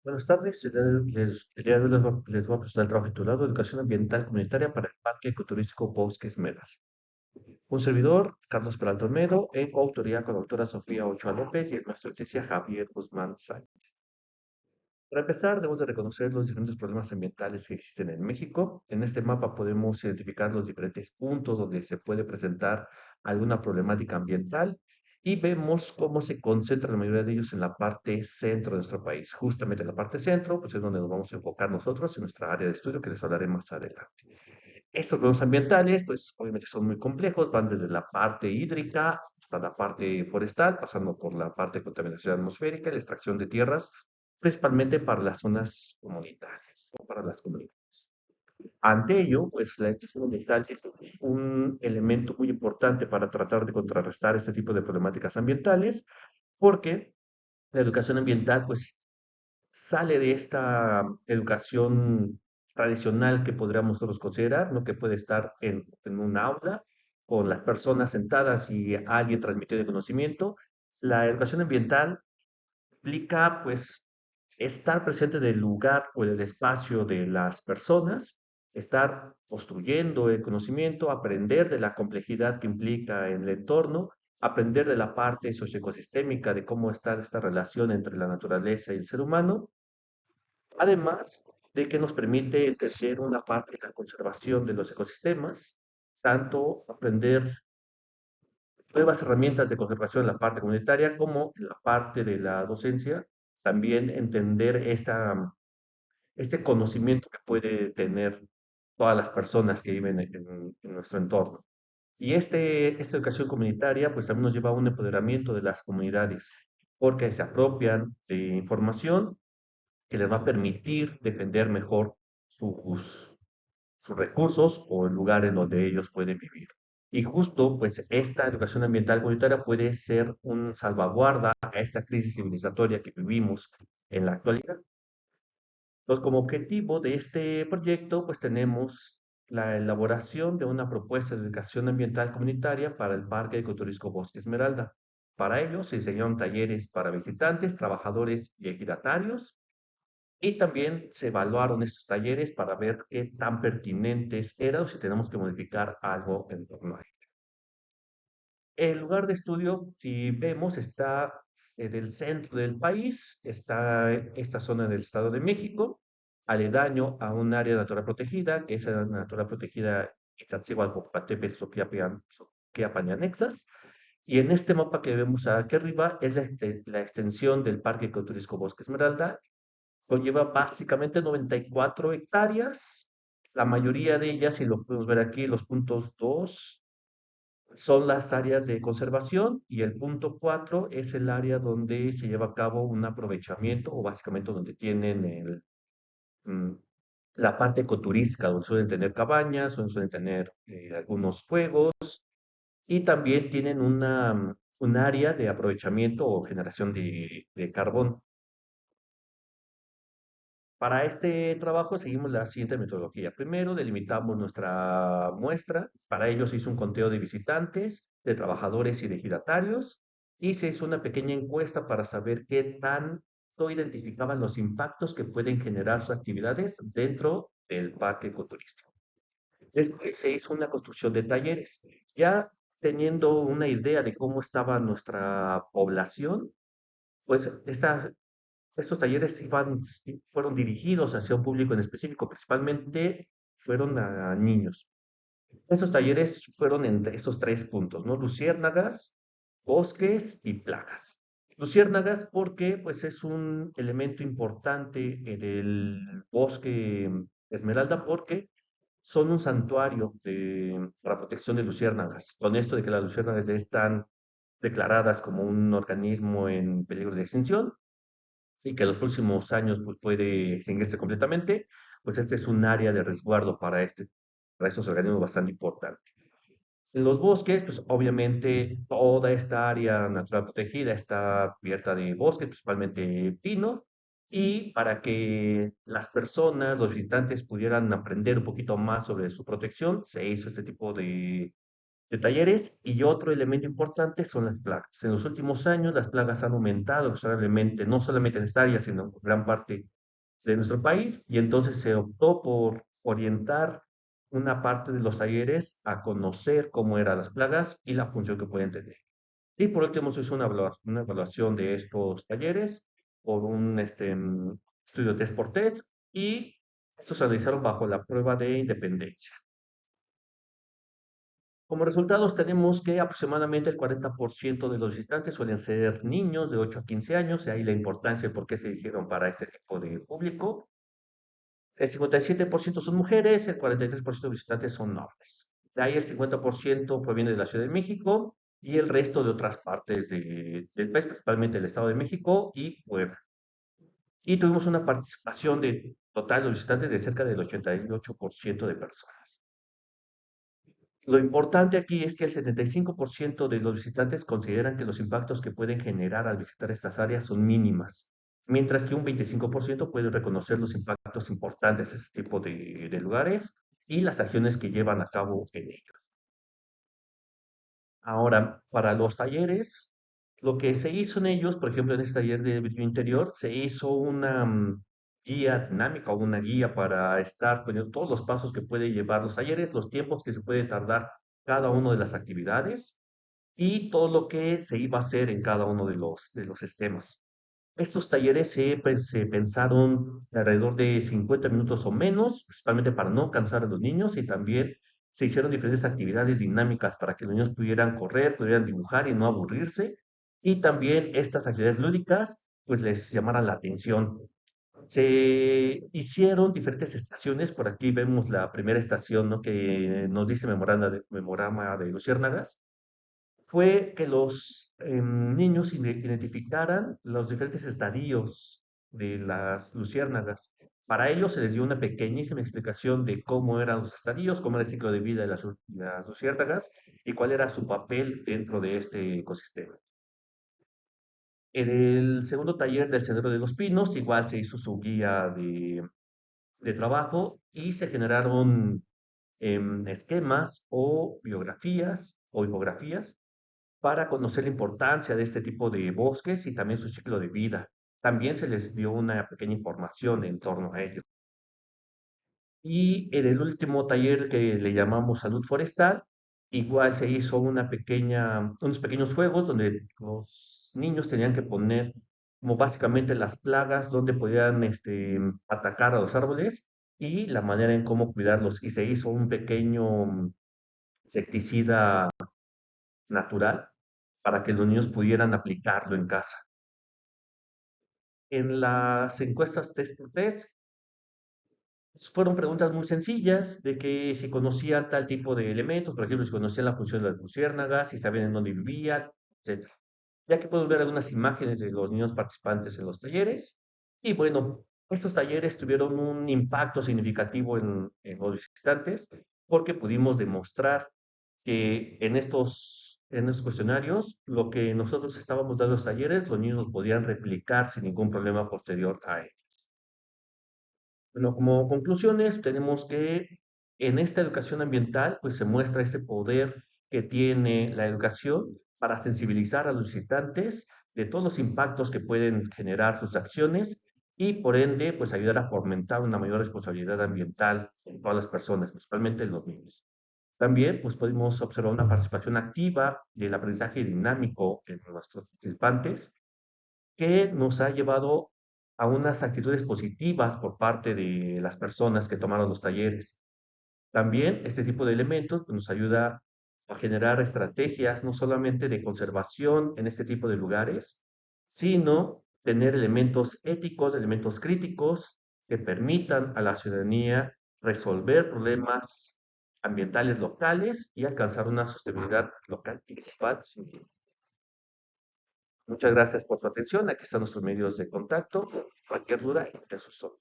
Buenas tardes, el día de hoy les voy a presentar el trabajo titulado Educación Ambiental Comunitaria para el Parque Ecoturístico Bosque Esmeralda. Un servidor, Carlos Peralta Olmedo, en coautoría con la doctora Sofía Ochoa López y el maestro de ciencia Javier Guzmán Sáenz. Para empezar, debemos de reconocer los diferentes problemas ambientales que existen en México. En este mapa podemos identificar los diferentes puntos donde se puede presentar alguna problemática ambiental y vemos cómo se concentra la mayoría de ellos en la parte centro de nuestro país. Justamente en la parte centro, pues es donde nos vamos a enfocar nosotros en nuestra área de estudio que les hablaré más adelante. Estos problemas ambientales, pues obviamente son muy complejos, van desde la parte hídrica hasta la parte forestal, pasando por la parte de contaminación atmosférica y la extracción de tierras, principalmente para las zonas comunitarias o para las comunidades. Ante ello, pues la educación ambiental es un elemento muy importante para tratar de contrarrestar este tipo de problemáticas ambientales, porque la educación ambiental, pues sale de esta educación tradicional que podríamos nosotros considerar, ¿no? Que puede estar en un aula con las personas sentadas y alguien transmitiendo el conocimiento. La educación ambiental implica, pues, estar presente del lugar o del espacio de las personas, estar construyendo el conocimiento, aprender de la complejidad que implica en el entorno, aprender de la parte socioecosistémica, de cómo está esta relación entre la naturaleza y el ser humano, además de que nos permite entender una parte de la conservación de los ecosistemas, tanto aprender nuevas herramientas de conservación en la parte comunitaria como en la parte de la docencia, también entender este conocimiento que puede tener todas las personas que viven en nuestro entorno. Y esta educación comunitaria pues también nos lleva a un empoderamiento de las comunidades, porque se apropian de información que les va a permitir defender mejor sus, sus recursos o el lugar en donde ellos pueden vivir. Y justo, pues, esta educación ambiental comunitaria puede ser un salvaguarda a esta crisis civilizatoria que vivimos en la actualidad. Entonces, como objetivo de este proyecto, pues tenemos la elaboración de una propuesta de educación ambiental comunitaria para el Parque Ecoturístico Bosque Esmeralda. Para ello se diseñaron talleres para visitantes, trabajadores y ejidatarios, y también se evaluaron estos talleres para ver qué tan pertinentes eran o si tenemos que modificar algo en torno a ello. El lugar de estudio, si vemos, está en el centro del país, está en esta zona del Estado de México, aledaño a un área natural protegida, que es la natural protegida Iztaccíhuatl-Popocatépetl, Soquiapañanexas, y en este mapa que vemos aquí arriba es la extensión del Parque Ecoturístico Bosque Esmeralda. Conlleva básicamente 94 hectáreas. La mayoría de ellas, si lo podemos ver aquí, los puntos 2 son las áreas de conservación y el punto 4 es el área donde se lleva a cabo un aprovechamiento o básicamente donde tienen mm, la parte ecoturística, donde suelen tener cabañas, donde suelen tener algunos juegos y también tienen un área de aprovechamiento o generación de carbón. Para este trabajo seguimos la siguiente metodología. Primero, delimitamos nuestra muestra. Para ello se hizo un conteo de visitantes, de trabajadores y de ejidatarios, y se hizo una pequeña encuesta para saber qué tanto identificaban los impactos que pueden generar sus actividades dentro del parque ecoturístico. Después se hizo una construcción de talleres. Ya teniendo una idea de cómo estaba nuestra población, pues estos talleres fueron dirigidos hacia un público en específico, principalmente fueron a niños. Esos talleres fueron entre estos tres puntos, ¿no? Luciérnagas, bosques y plagas. Luciérnagas porque pues es un elemento importante en el bosque Esmeralda porque son un santuario para protección de luciérnagas. Con esto de que las luciérnagas ya están declaradas como un organismo en peligro de extinción, y que en los próximos años pues, puede extinguirse completamente, pues este es un área de resguardo para estos organismos bastante importante. En los bosques, pues obviamente toda esta área natural protegida está cubierta de bosques, principalmente pino, y para que las personas, los visitantes pudieran aprender un poquito más sobre su protección, se hizo este tipo de talleres. Y otro elemento importante son las plagas. En los últimos años las plagas han aumentado considerablemente, no solamente en esta área, sino en gran parte de nuestro país, y entonces se optó por orientar una parte de los talleres a conocer cómo eran las plagas y la función que pueden tener. Y por último se hizo una evaluación de estos talleres por un estudio test por test, y estos se realizaron bajo la prueba de independencia. Como resultados tenemos que aproximadamente el 40% de los visitantes suelen ser niños de 8 a 15 años, y ahí la importancia de por qué se eligieron para este tipo de público. El 57% son mujeres, el 43% de visitantes son hombres. De ahí el 50% proviene de la Ciudad de México y el resto de otras partes del país, principalmente el Estado de México y Puebla. Y tuvimos una participación de total de visitantes de cerca del 88% de personas. Lo importante aquí es que el 75% de los visitantes consideran que los impactos que pueden generar al visitar estas áreas son mínimas, mientras que un 25% puede reconocer los impactos importantes de este tipo de lugares y las acciones que llevan a cabo en ellos. Ahora, para los talleres, lo que se hizo en ellos, por ejemplo, en este taller de brillo interior, se hizo una guía dinámica o una guía para estar poniendo todos los pasos que puede llevar los talleres, los tiempos que se puede tardar cada una de las actividades y todo lo que se iba a hacer en cada uno de los esquemas. Estos talleres se pensaron alrededor de 50 minutos o menos, principalmente para no cansar a los niños, y también se hicieron diferentes actividades dinámicas para que los niños pudieran correr, pudieran dibujar y no aburrirse. Y también estas actividades lúdicas pues les llamaran la atención. Se hicieron diferentes estaciones, por aquí vemos la primera estación, ¿no?, que nos dice memorama de Luciérnagas. Fue que los niños identificaran los diferentes estadios de las luciérnagas. Para ello se les dio una pequeñísima explicación de cómo eran los estadios, cómo era el ciclo de vida de las luciérnagas y cuál era su papel dentro de este ecosistema. En el segundo taller del Sendero de los Pinos, igual se hizo su guía de trabajo y se generaron esquemas o biografías o infografías para conocer la importancia de este tipo de bosques y también su ciclo de vida. También se les dio una pequeña información en torno a ello. Y en el último taller que le llamamos Salud Forestal, igual se hizo unos pequeños juegos donde los niños tenían que poner como básicamente las plagas donde podían atacar a los árboles y la manera en cómo cuidarlos. Y se hizo un pequeño insecticida natural para que los niños pudieran aplicarlo en casa. En las encuestas test por test fueron preguntas muy sencillas de que si conocían tal tipo de elementos, por ejemplo, si conocían la función de las luciérnagas, si sabían en dónde vivían, etc. Ya que pueden ver algunas imágenes de los niños participantes en los talleres. Y bueno, estos talleres tuvieron un impacto significativo en los visitantes porque pudimos demostrar que en estos cuestionarios, lo que nosotros estábamos dando en los talleres, los niños lo podían replicar sin ningún problema posterior a él. Bueno, como conclusiones, tenemos que en esta educación ambiental, pues se muestra ese poder que tiene la educación para sensibilizar a los visitantes de todos los impactos que pueden generar sus acciones y por ende, pues ayudar a fomentar una mayor responsabilidad ambiental en todas las personas, principalmente en los niños. También, pues podemos observar una participación activa del aprendizaje dinámico en nuestros participantes que nos ha llevado a unas actitudes positivas por parte de las personas que tomaron los talleres. También este tipo de elementos pues, nos ayuda a generar estrategias no solamente de conservación en este tipo de lugares, sino tener elementos éticos, elementos críticos que permitan a la ciudadanía resolver problemas ambientales locales y alcanzar una sostenibilidad local y global. Muchas gracias por su atención. Aquí están nuestros medios de contacto. Cualquier duda, eso son.